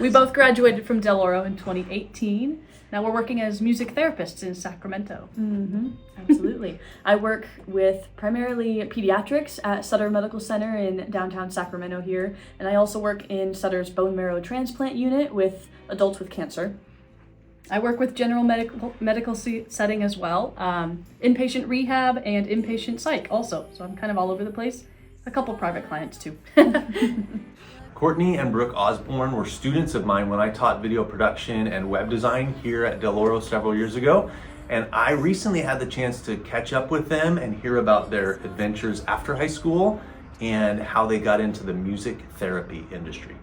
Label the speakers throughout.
Speaker 1: We both graduated from Del Oro in 2018. Now we're working as music therapists in Sacramento.
Speaker 2: Mm-hmm. Absolutely. I work with primarily pediatrics at Sutter Medical Center in downtown Sacramento here, and I also work in Sutter's bone marrow transplant unit with adults with cancer.
Speaker 1: I work with general medical setting as well, inpatient rehab and inpatient psych also. So I'm kind of all over the place. A couple private clients too.
Speaker 3: Courtney and Brooke Osborne were students of mine when I taught video production and web design here at Del Oro several years ago. And I recently had the chance to catch up with them and hear about their adventures after high school and how they got into the music therapy industry.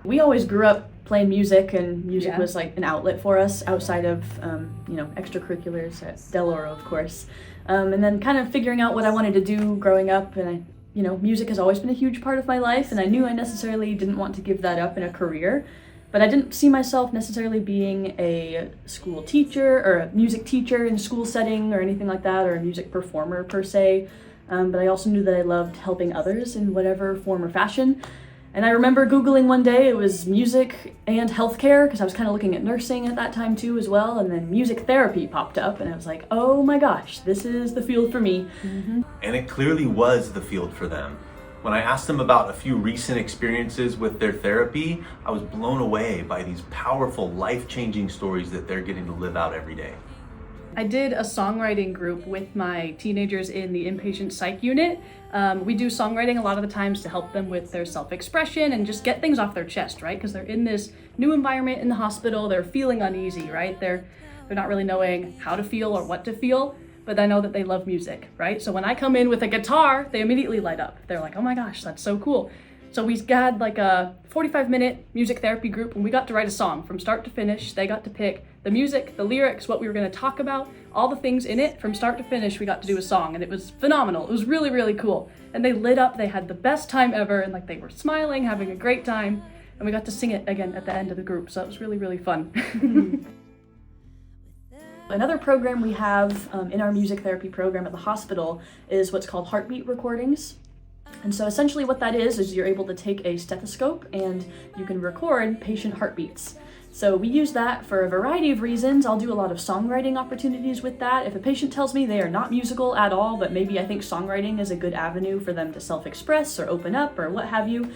Speaker 2: We always grew up playing music, and music was like an outlet for us outside of, extracurriculars at Del Oro, of course. And then kind of figuring out what I wanted to do growing up, and music has always been a huge part of my life, and I knew I necessarily didn't want to give that up in a career, but I didn't see myself necessarily being a school teacher or a music teacher in a school setting or anything like that, or a music performer per se. But I also knew that I loved helping others in whatever form or fashion. And I remember Googling one day, it was music and healthcare, because I was kind of looking at nursing at that time too as well, and then music therapy popped up, and I was like, oh my gosh, this is the field for me.
Speaker 1: Mm-hmm.
Speaker 3: And it clearly was the field for them. When I asked them about a few recent experiences with their therapy, I was blown away by these powerful, life-changing stories that they're getting to live out every day.
Speaker 1: I did a songwriting group with my teenagers in the inpatient psych unit. We do songwriting a lot of the times to help them with their self-expression and just get things off their chest, right? Because they're in this new environment in the hospital, they're feeling uneasy, right? They're not really knowing how to feel or what to feel, but I know that they love music, right? So when I come in with a guitar, they immediately light up. They're like, oh my gosh, that's so cool. So we had like a 45-minute music therapy group, and we got to write a song from start to finish. They got to pick the music, the lyrics, what we were going to talk about, all the things in it. From start to finish, we got to do a song, and it was phenomenal. It was really, really cool. And they lit up. They had the best time ever, and like they were smiling, having a great time. And we got to sing it again at the end of the group, so it was really, really fun.
Speaker 2: Another program we have in our music therapy program at the hospital is what's called heartbeat recordings. And so essentially what that is you're able to take a stethoscope and you can record patient heartbeats. So we use that for a variety of reasons. I'll do a lot of songwriting opportunities with that. If a patient tells me they are not musical at all, but maybe I think songwriting is a good avenue for them to self-express or open up or what have you,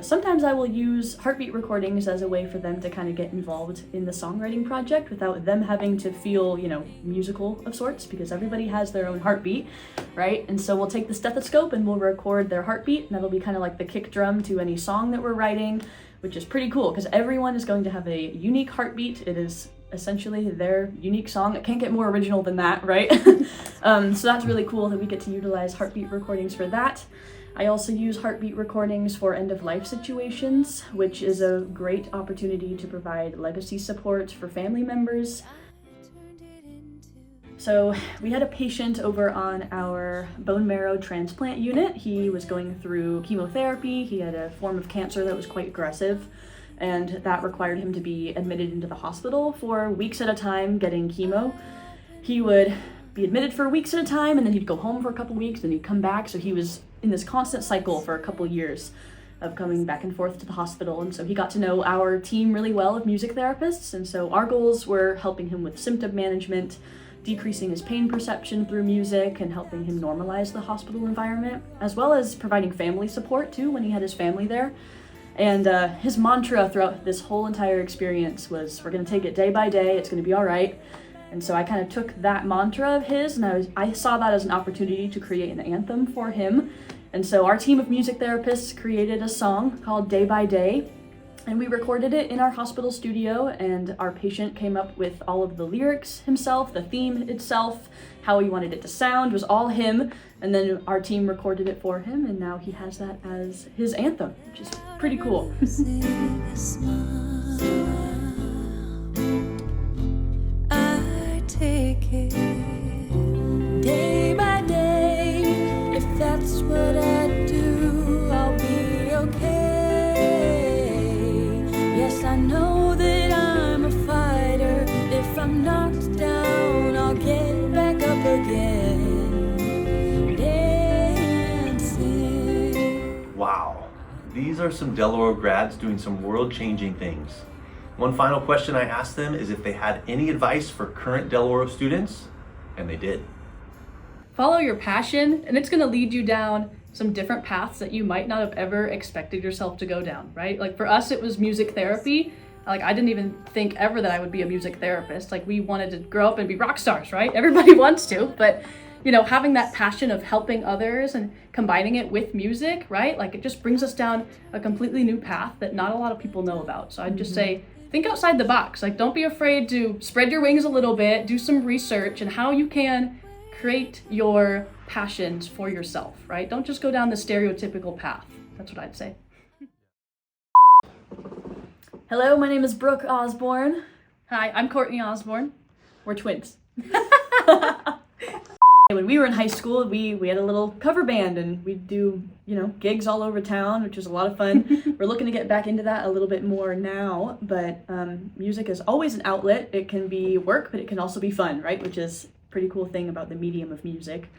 Speaker 2: sometimes I will use heartbeat recordings as a way for them to kind of get involved in the songwriting project without them having to feel, musical of sorts, because everybody has their own heartbeat, right? And so we'll take the stethoscope and we'll record their heartbeat, and that'll be kind of like the kick drum to any song that we're writing, which is pretty cool because everyone is going to have a unique heartbeat. It is essentially their unique song. It can't get more original than that, right? So that's really cool that we get to utilize heartbeat recordings for that. I also use heartbeat recordings for end-of-life situations, which is a great opportunity to provide legacy support for family members. So we had a patient over on our bone marrow transplant unit. He was going through chemotherapy. He had a form of cancer that was quite aggressive, and that required him to be admitted into the hospital for weeks at a time getting chemo. He would be admitted for weeks at a time, and then he'd go home for a couple weeks, and he'd come back. So he was in this constant cycle for a couple years of coming back and forth to the hospital. And so he got to know our team really well of music therapists. And so our goals were helping him with symptom management, decreasing his pain perception through music, and helping him normalize the hospital environment, as well as providing family support too when he had his family there. And his mantra throughout this whole entire experience was, we're gonna take it day by day, it's gonna be all right. And so I kind of took that mantra of his, and I saw that as an opportunity to create an anthem for him. And so our team of music therapists created a song called Day by Day, and we recorded it in our hospital studio, and our patient came up with all of the lyrics himself, the theme itself, how he wanted it to sound was all him, and then our team recorded it for him, and now he has that as his anthem, which is pretty cool.
Speaker 4: Take it day by day. If that's what I do, I'll be okay. Yes, I know that I'm a fighter. If I'm knocked down, I'll get back up again. Dancing.
Speaker 3: Wow. These are some Del Oro grads doing some world-changing things. One final question I asked them is if they had any advice for current Del Oro students, and they did.
Speaker 1: Follow your passion, and it's going to lead you down some different paths that you might not have ever expected yourself to go down, right? Like for us, it was music therapy. Like I didn't even think ever that I would be a music therapist. Like we wanted to grow up and be rock stars, right? Everybody wants to, but you know, having that passion of helping others and combining it with music, right? Like it just brings us down a completely new path that not a lot of people know about. So I'd just say, think outside the box. Like don't be afraid to spread your wings a little bit, do some research and how you can create your passions for yourself, right? Don't just go down the stereotypical path. That's what I'd say.
Speaker 2: Hello, my name is Brooke Osborne.
Speaker 1: Hi, I'm Courtney Osborne. We're twins.
Speaker 2: When we were in high school, we had a little cover band and we'd do, gigs all over town, which was a lot of fun. We're looking to get back into that a little bit more now, but music is always an outlet. It can be work, but it can also be fun, right? Which is a pretty cool thing about the medium of music.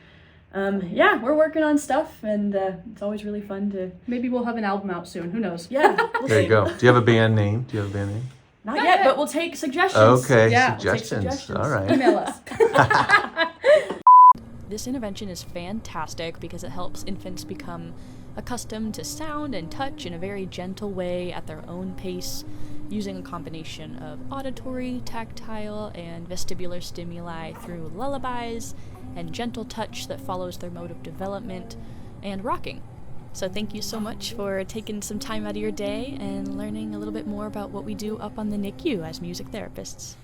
Speaker 2: We're working on stuff and it's always really fun to...
Speaker 1: Maybe we'll have an album out soon, who knows?
Speaker 2: Yeah.
Speaker 5: There you go. Do you have a band name?
Speaker 2: Not yet, but we'll take suggestions.
Speaker 5: Okay,
Speaker 1: Yeah,
Speaker 2: we'll take
Speaker 5: suggestions. All right.
Speaker 1: Email us.
Speaker 6: This intervention is fantastic because it helps infants become accustomed to sound and touch in a very gentle way at their own pace, using a combination of auditory, tactile, and vestibular stimuli through lullabies and gentle touch that follows their mode of development, and rocking. So thank you so much for taking some time out of your day and learning a little bit more about what we do up on the NICU as music therapists.